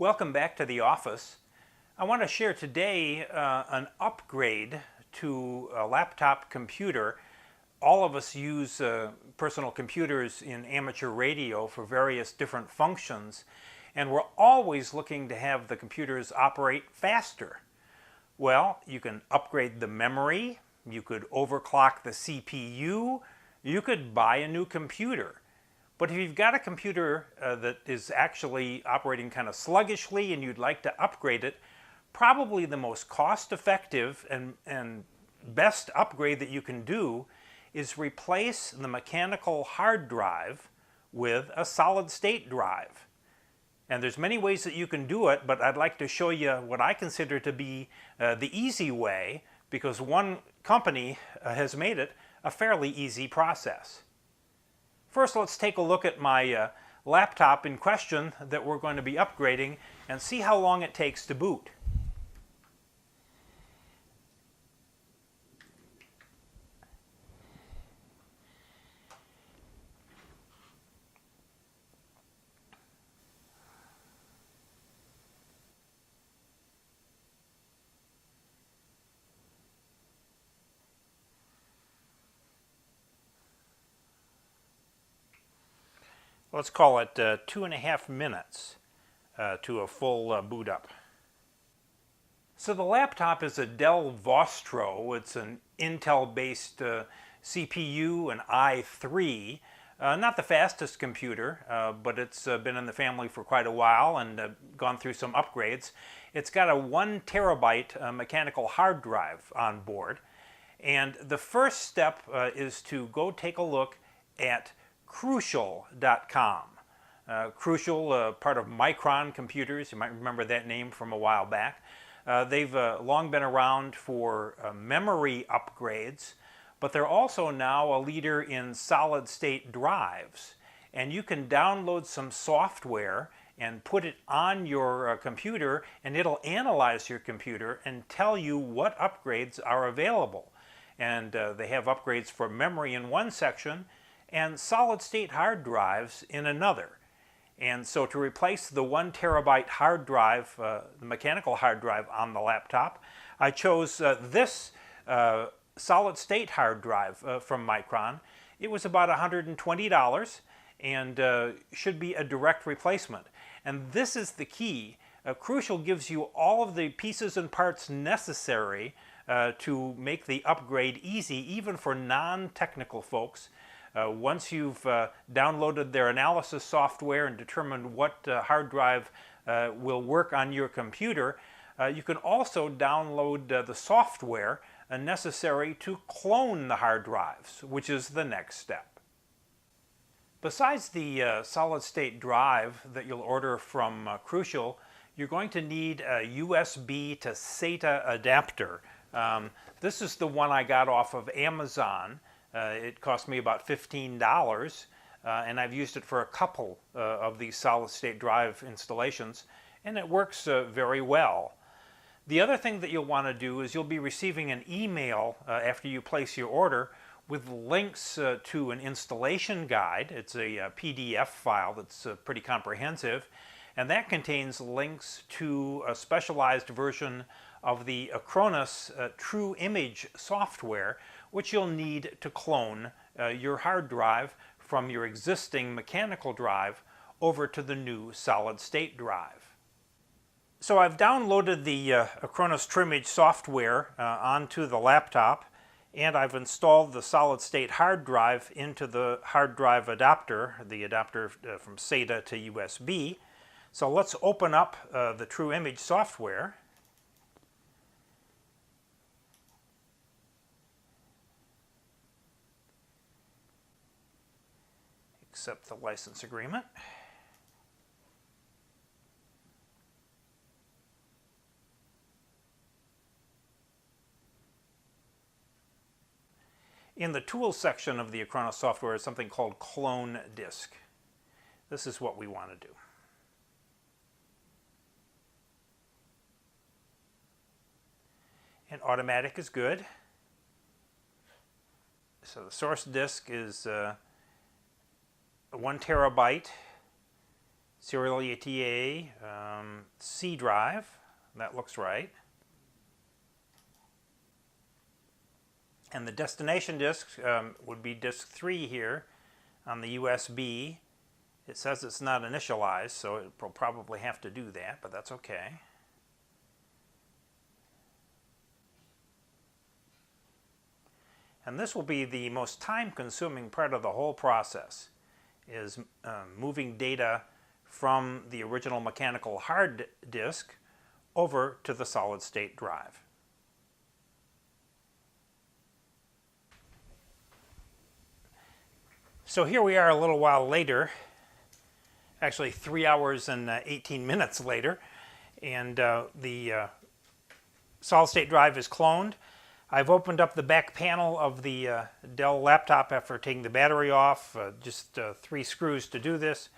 Welcome back to the office. I want to share today an upgrade to a laptop computer. All of us use personal computers in amateur radio for various different functions, and we're always looking to have the computers operate faster. Well, you can upgrade the memory, you could overclock the CPU, you could buy a new computer. But if you've got a computer that is actually operating kind of sluggishly and you'd like to upgrade it, probably the most cost-effective and best upgrade that you can do is replace the mechanical hard drive with a solid-state drive. And there's many ways that you can do it, but I'd like to show you what I consider to be the easy way, because one company has made it a fairly easy process. First, let's take a look at my laptop in question that we're going to be upgrading and see how long it takes to boot. Let's call it 2.5 minutes to a full boot up. So the laptop is a Dell Vostro. It's an Intel-based CPU, an i3. Not the fastest computer, but it's been in the family for quite a while and gone through some upgrades. It's got a 1 terabyte mechanical hard drive on board. And the first step is to go take a look at Crucial.com. Crucial, part of Micron Computers, you might remember that name from a while back. They've long been around for memory upgrades, but they're also now a leader in solid-state drives. And you can download some software and put it on your computer, and it'll analyze your computer and tell you what upgrades are available. And they have upgrades for memory in one section and solid-state hard drives in another. And so to replace the 1 terabyte hard drive, the mechanical hard drive on the laptop, I chose this solid-state hard drive from Micron. It was about $120 and should be a direct replacement. And this is the key. Crucial gives you all of the pieces and parts necessary to make the upgrade easy, even for non-technical folks. Once you've downloaded their analysis software and determined what hard drive will work on your computer, you can also download the software necessary to clone the hard drives, which is the next step. Besides the solid-state drive that you'll order from Crucial, you're going to need a USB to SATA adapter. This is the one I got off of Amazon. It cost me about $15, and I've used it for a couple of these solid-state drive installations, and it works very well. The other thing that you'll want to do is you'll be receiving an email after you place your order with links to an installation guide. It's a PDF file that's pretty comprehensive, and that contains links to a specialized version of the Acronis True Image software, which you'll need to clone your hard drive from your existing mechanical drive over to the new solid-state drive. So I've downloaded the Acronis True Image software onto the laptop, and I've installed the solid-state hard drive into the hard drive adapter, the adapter from SATA to USB. So let's open up the True Image software. Accept the license agreement. In the tools section of the Acronis software is something called Clone Disk. This is what we want to do. And automatic is good. So the source disk is 1 terabyte serial ATA, C drive, that looks right. And the destination disk would be disk 3 here on the USB. It says it's not initialized, so it will probably have to do that, but that's okay. And this will be the most time-consuming part of the whole process, is moving data from the original mechanical hard disk over to the solid-state drive. So here we are a little while later, actually 3 hours and 18 minutes later, and the solid-state drive is cloned. I've opened up the back panel of the Dell laptop after taking the battery off, just 3 screws to do this.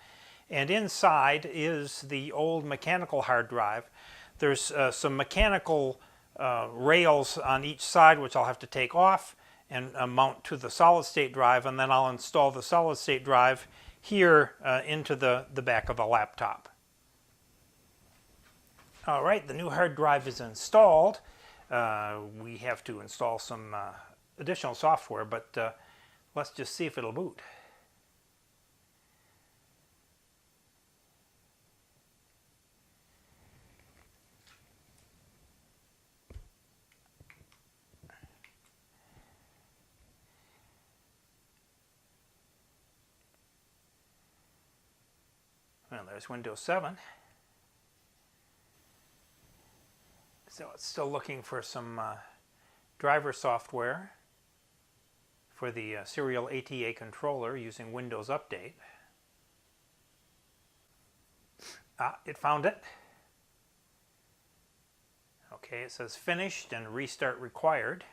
And inside is the old mechanical hard drive. There's some mechanical rails on each side which I'll have to take off and mount to the solid-state drive, and then I'll install the solid-state drive here into the back of the laptop. All right, the new hard drive is installed. We have to install some additional software, but let's just see if it'll boot. Well, there's Windows 7. So it's still looking for some driver software for the serial ATA controller using Windows Update. It found it. Okay, it says finished and restart required.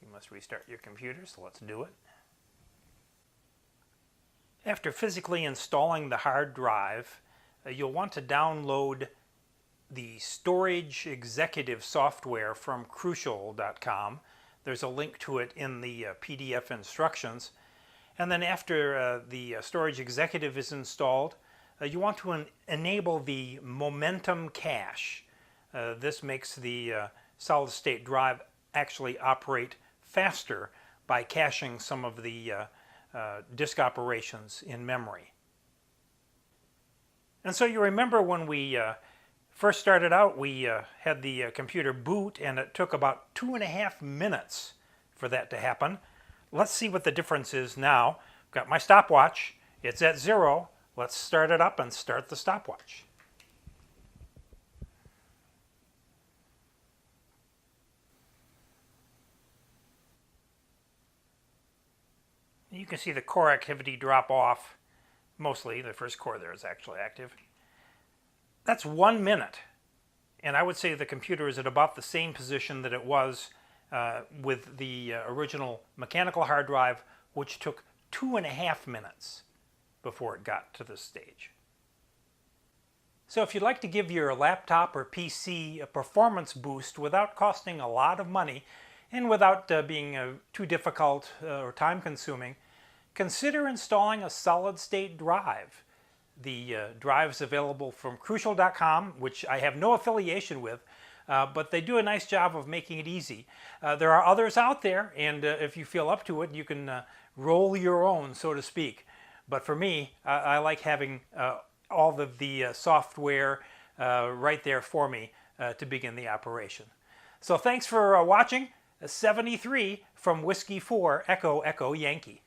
You must restart your computer, so let's do it. After physically installing the hard drive, you'll want to download the Storage Executive software from Crucial.com. There's a link to it in the PDF instructions. And then after the Storage Executive is installed, you want to enable the Momentum Cache. This makes the solid-state drive actually operate faster by caching some of the disk operations in memory. And so you remember when we first started out, we had the computer boot, and it took about 2.5 minutes for that to happen. Let's see what the difference is now. I've got my stopwatch. It's at 0. Let's start it up and start the stopwatch. You can see the core activity drop off. Mostly, the first core there is actually active. That's 1 minute. And I would say the computer is at about the same position that it was with the original mechanical hard drive, which took 2.5 minutes before it got to this stage. So if you'd like to give your laptop or PC a performance boost without costing a lot of money, and without being too difficult or time-consuming, consider installing a solid-state drive. The drive's available from Crucial.com, which I have no affiliation with, but they do a nice job of making it easy. There are others out there, and if you feel up to it, you can roll your own, so to speak. But for me, I like having all of the software right there for me to begin the operation. So thanks for watching. 73 from Whiskey 4 Echo Echo Yankee.